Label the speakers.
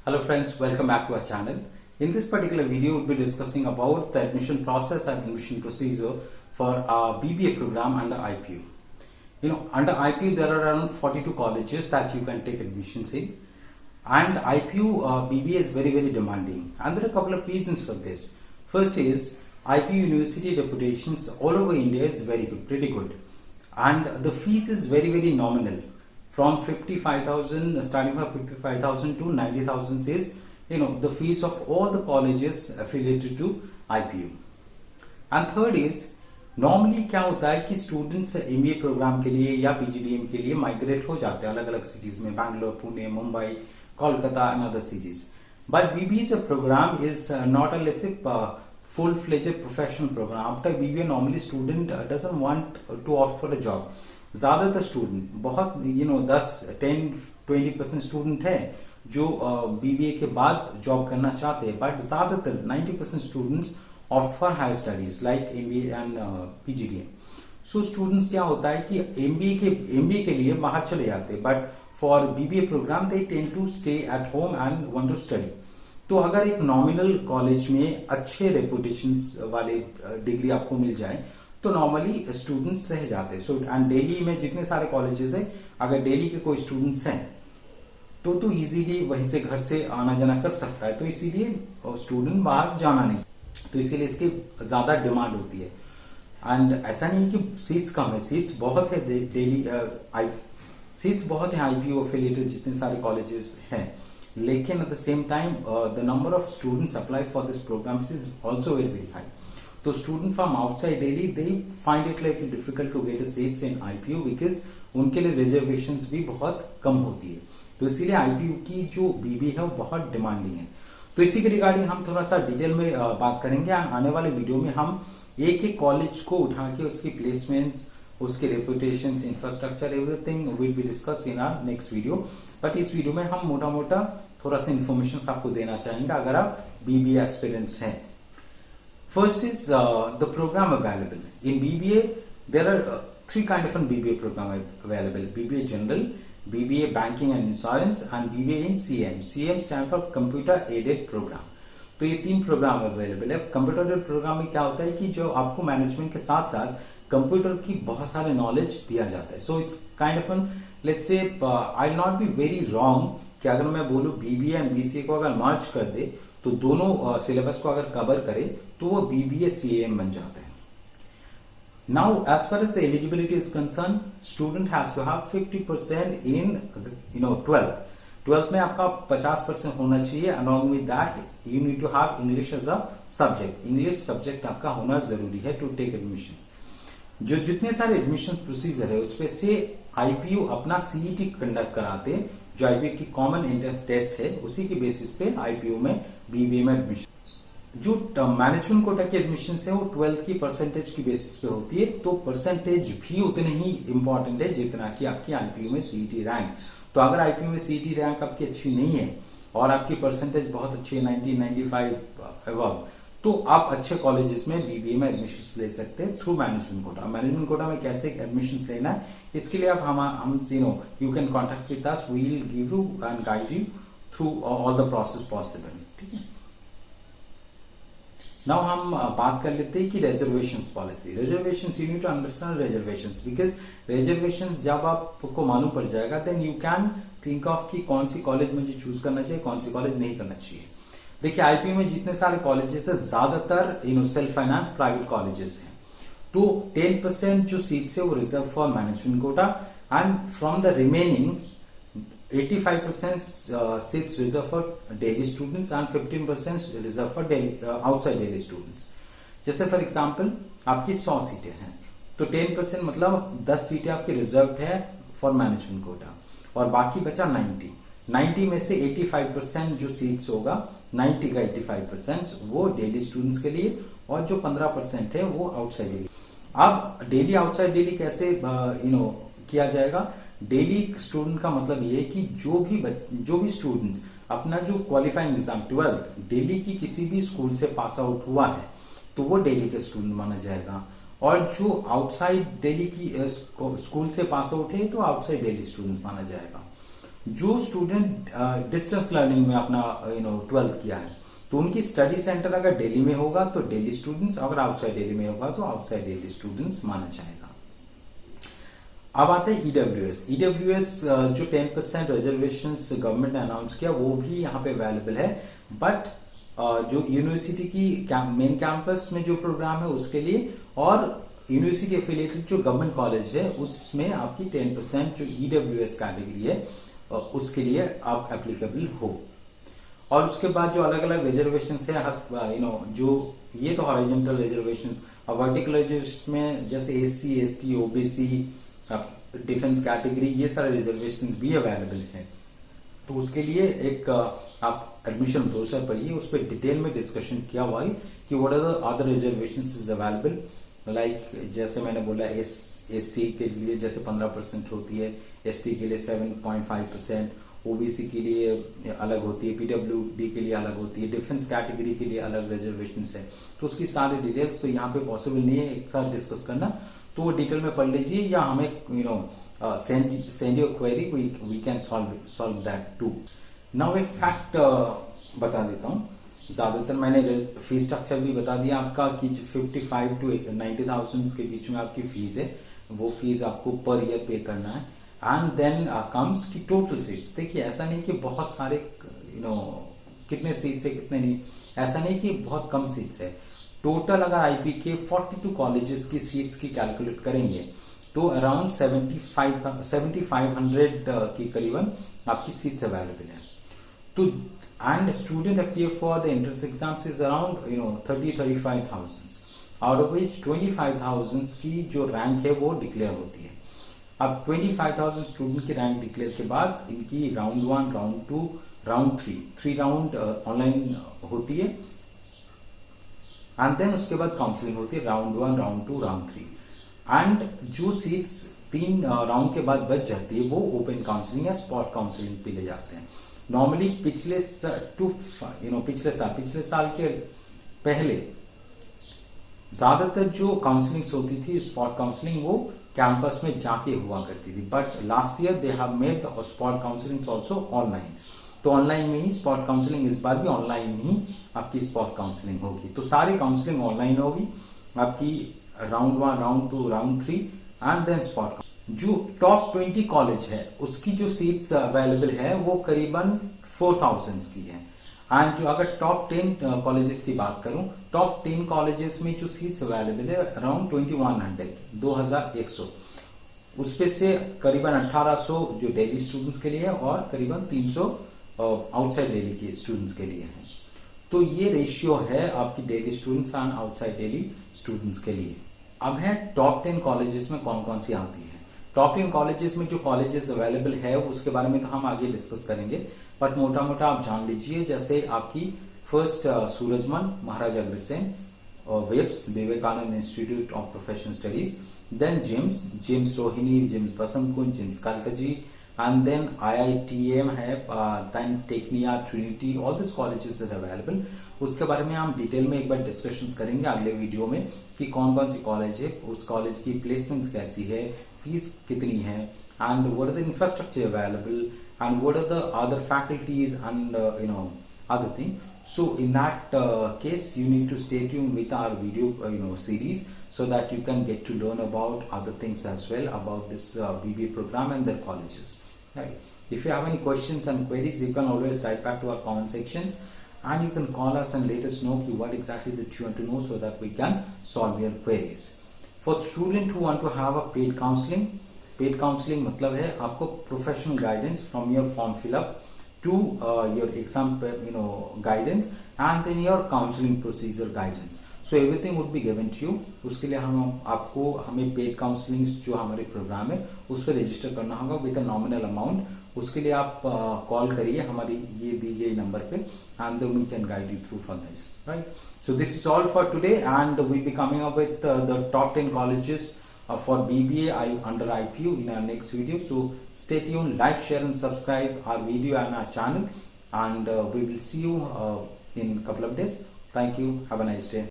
Speaker 1: Hello friends, welcome back to our channel. In this particular video, we'll be discussing about the admission process and admission procedure for our BBA program under IPU. Under IPU, there are around 42 colleges that you can take admissions in. And IPU BBA is very, very demanding. And there are a couple of reasons for this. First is, IPU university reputations all over India is very good, pretty good. And the fees is very, very nominal. From 55,000, starting from 55,000 to 90,000 is, the fees of all the colleges affiliated to IPU. And third is, normally क्या होता है कि students MBA programme के लिए या PGDM के लिए migrate हो जाते हैं अलग अलग सिटीज में, Bangalore, Pune, Mumbai, Kolkata and other cities. But BBA program is not a, let's say, full-fledged professional program. After BBA, normally student doesn't want to opt for a job. ज्यादातर स्टूडेंट बहुत 10-20% स्टूडेंट है जो बीबीए के बाद जॉब करना चाहते हैं, बट ज्यादातर 90% students opt for higher studies like MBA and PGDM. So students क्या होता है कि एमबीए के लिए बाहर चले जाते हैं, but for BBA program they tend to stay at home and want to study. तो अगर एक नॉमिनल कॉलेज में अच्छे रेपुटेशन वाले डिग्री आपको मिल जाए तो नॉर्मली स्टूडेंट्स रह जाते हैं. सो एंड दिल्ली में जितने सारे कॉलेजेस है, अगर दिल्ली के कोई स्टूडेंट्स हैं तो इजीली वहीं से घर से आना जाना कर सकता है. तो इसीलिए स्टूडेंट बाहर जाना नहीं, तो इसीलिए इसकी ज्यादा डिमांड होती है. एंड ऐसा नहीं कि सीट्स कम है, सीट्स बहुत है दिल्ली, सीट्स बहुत है आईपीयू एफिलिएटेड जितने सारे कॉलेजेस हैं, लेकिन at the same time the number of students apply for this program is also very very high. So student from outside Delhi, they find it like difficult to get a seats in IPU because उनके लिए reservations भी बहुत कम होती है. तो इसीलिए IPU की जो बीबी है वो बहुत डिमांडिंग है. तो इसी के रिगार्डिंग हम थोड़ा सा डिटेल में बात करेंगे. आने वाले वीडियो में हम एक एक कॉलेज को उठा के उसकी प्लेसमेंट्स, उसके reputation, infrastructure, everything will be discuss in our next video. But इस वीडियो में हम मोटा मोटा थोड़ा सा इन्फॉर्मेशन आपको देना चाहेंगे अगर आप बीबीए एस्पिरेंट्स हैं. First is the program available. In BBA, there are three kind of BBA program available. BBA General, BBA Banking and Insurance and BBA in CM. CM stand for Computer Aided Program. तो ये तीन programme available है. Computer aided programme में क्या होता है कि जो आपको मैनेजमेंट के साथ साथ कंप्यूटर की बहुत सारे नॉलेज दिया जाता है. So it's kind of let's say I will not be very wrong कि अगर मैं बोलूं बीबीए एंड बीसीए को अगर मर्ज कर दे तो दोनों सिलेबस को अगर कवर करे तो वो बीबीए सीएएम बन जाते हैं. Now as far as the eligibility is concerned, student has to have 50% in 12th में आपका 50% होना चाहिए. Along with that you need to have English as a subject. English subject आपका होना जरूरी है टू टेक एडमिशन. जो जितने सारे एडमिशन प्रोसीजर है उसपे से आईपीयू अपना सीईटी कंडक्ट कराते हैं, जो आईपीयू की कॉमन एंट्रेंस टेस्ट है उसी के बेसिस पे आईपीयू में बीबीए में एडमिशन. जो मैनेजमेंट कोटा की एडमिशन है वो 12th की परसेंटेज की बेसिस पे होती है. तो परसेंटेज भी उतने ही इंपॉर्टेंट है जितना कि आपकी आईपीयू में सीईटी रैंक. तो अगर आईपीयू में सीईटी रैंक आपकी अच्छी नहीं है और आपकी परसेंटेज बहुत अच्छी है 90-95 अबव, तो आप अच्छे कॉलेजेस में बीबीए में एडमिशन ले सकते हैं through management quota. Management quota में कैसे एडमिशन लेना है इसके लिए आप हम you can contact with us, we will give you and guide you through all the process possible. ठीक है. नाउ हम बात कर लेते हैं कि reservation policy. Reservation you need to understand reservation because reservation जब आपको मालूम पड़ जाएगा then you can think of कि कौन सी कॉलेज मुझे चूज करना चाहिए, कौन सी कॉलेज नहीं करना चाहिए. देखिए आईपीयू में जितने सारे कॉलेजेस है ज्यादातर सेल्फ फाइनेंस प्राइवेट कॉलेजेस हैं. तो 10% जो सीट्स है वो reserve for management quota and from the remaining 85% seats reserved for Delhi students and 15% reserved for outside Delhi students. जैसे फॉर एग्जाम्पल आपकी 100 सीटें हैं तो 10% मतलब 10 सीटें आपकी रिजर्व है फॉर मैनेजमेंट कोटा और बाकी बचा 90 में से 85% जो सीट्स होगा 90 का 85% वो डेली स्टूडेंट्स के लिए और जो 15% है वो आउटसाइड दिल्ली. अब डेली आउटसाइड दिल्ली कैसे किया जाएगा. डेली स्टूडेंट का मतलब ये है कि जो भी स्टूडेंट्स अपना जो क्वालिफाइंग एग्जाम 12th दिल्ली की किसी भी स्कूल से पास आउट हुआ है तो वो दिल्ली के स्टूडेंट माना जाएगा, और जो आउटसाइड दिल्ली की स्कूल से पास आउट है तो आउटसाइड दिल्ली स्टूडेंट माना जाएगा. जो स्टूडेंट डिस्टेंस लर्निंग में अपना 12th किया है, तो उनकी स्टडी सेंटर अगर दिल्ली में होगा तो दिल्ली स्टूडेंट्स, अगर आउटसाइड दिल्ली में होगा तो आउटसाइड दिल्ली स्टूडेंट्स माना जाएगा। अब आते हैं ईडब्ल्यूएस। ईडब्ल्यूएस जो 10% रिजर्वेशन गवर्नमेंट ने अनाउंस किया वो भी यहाँ पे अवेलेबल है, बट जो यूनिवर्सिटी की मेन कैंपस में जो प्रोग्राम है उसके लिए, और यूनिवर्सिटी एफिलिएटेड जो गवर्नमेंट कॉलेज है उसमें आपकी 10% जो ईडब्ल्यूएस कैटेगरी है उसके लिए आप एप्लीकेबल हो। और उसके बाद जो अलग अलग रिजर्वेशन है, जो ये तो हॉरिजॉन्टल रिजर्वेशन, और वर्टिकल में जैसे SC, ST, OBC, defence category, ये सारे रिजर्वेशन भी अवेलेबल हैं। तो उसके लिए एक आप एडमिशन ब्रोशर पढ़िए, उस पर डिटेल में डिस्कशन किया हुआ है कि what are the other reservation is available. Like जैसे मैंने बोला एससी के लिए जैसे 15% होती है, एसटी के लिए 7.5%, ओबीसी के लिए अलग होती है, पीडब्ल्यूडी के लिए अलग होती है, डिफेंस कैटेगरी के लिए अलग रिजर्वेशन है। तो उसकी सारी डिटेल्स तो यहाँ पे पॉसिबल नहीं है एक साथ डिस्कस करना, तो वो डिटेल में पढ़ लीजिए, या हमें send your query, we can solve that too. Now एक फैक्ट बता देता हूँ। ज्यादातर मैंने फीस स्ट्रक्चर भी बता दिया आपका कि 55 to 90,000 के बीच में आपकी फीस है, वो फीस आपको पर ईयर पे करना है। एंड देन कम्स की टोटल सीट्स। देखिए ऐसा नहीं कि बहुत सारे कितने सीट्स है कितने नहीं, ऐसा नहीं कि बहुत कम सीट्स है। टोटल अगर आईपी के 42 कॉलेजेस की सीट्स की कैलकुलेट करेंगे तो अराउंड 7500 के करीबन आपकी सीट्स अवेलेबल है। तो and student appear for the entrance exams is around 35,000, out of which 25,000 की जो रैंक है वो डिक्लेयर होती है। अब 25,000 स्टूडेंट की रैंक डिक्लेयर के बाद इनकी round 1, round 2, round 3 round online होती है, एंड देन उसके बाद काउंसलिंग होती है, राउंड 1, राउंड 2, राउंड 3। एंड जो सीट्स 3 राउंड के बाद बच जाती है वो ओपन काउंसलिंग या स्पॉट काउंसलिंग पे ले जाते हैं। नॉर्मली पिछले साल के पहले ज्यादातर जो काउंसलिंग होती थी स्पॉट काउंसलिंग वो कैंपस में जाके हुआ करती थी, but last year they have made the spot counselling also online. तो ऑनलाइन में ही स्पॉट काउंसलिंग, इस बार भी ऑनलाइन ही आपकी स्पॉट काउंसलिंग होगी। तो सारी काउंसलिंग ऑनलाइन होगी आपकी, round 1, round 2, round 3 and then spot. जो टॉप 20 कॉलेज है उसकी जो सीट्स अवेलेबल है वो करीबन 4,000 की है। एंड जो अगर टॉप 10 कॉलेजेस की बात करूं, टॉप 10 कॉलेजेस में जो सीट्स अवेलेबल है अराउंड 2100 उसपे से करीबन 1800 जो दिल्ली स्टूडेंट्स के लिए है और करीबन 300 आउटसाइड दिल्ली के स्टूडेंट्स के लिए है। तो ये रेशियो है आपकी Delhi students and outside Delhi students के लिए। अब है टॉप 10 कॉलेजेस में कौन कौन सी आती है। टॉप 10 कॉलेजेस में जो कॉलेजेस अवेलेबल है उसके बारे में तो हम आगे डिस्कस करेंगे, बट मोटा मोटा आप जान लीजिए। जैसे आपकी first Surajmal, Maharaja Agrasen, VIPS Vivekananda institute of professional studies, then JIMS Rohini, JIMS Vasant Kunj, JIMS Kalkaji, and then IITM है, then Technia, Trinity, all these colleges are available। उसके बारे में हम डिटेल में एक बार डिस्कशन करेंगे अगले वीडियो में कि कौन कौन सी कॉलेज है, उस कॉलेज की प्लेसमेंट्स कैसी है, फीस कितनी है, and what are the infrastructure available, and what are the other faculties and other thing। So in that case you need to stay tuned with our video series so that you can get to learn about other things as well about this BBA program and their colleges, right? If you have any questions and queries, you can always write back to our comment sections, and you can call us and let us know what exactly that you want to know so that we can solve your queries। For students who want to have a paid counseling मतलब है आपको professional guidance from your form fill up to your exam guidance and then your counseling procedure guidance, so everything would be given to you। उसके लिए हमें paid counselling जो हमारे programme है उस पर रजिस्टर करना होगा विद अ नॉमिनल अमाउंट। उसके लिए आप कॉल करिए हमारी ये दी गई नंबर पे, and we can guide you through for this, right. So this is all for today, and we be coming up with the top 10 colleges for BBA under IPU in our next video। So stay tuned, like, share and subscribe our video and our channel, and we will see you in a couple of days। Thank you, have a nice day।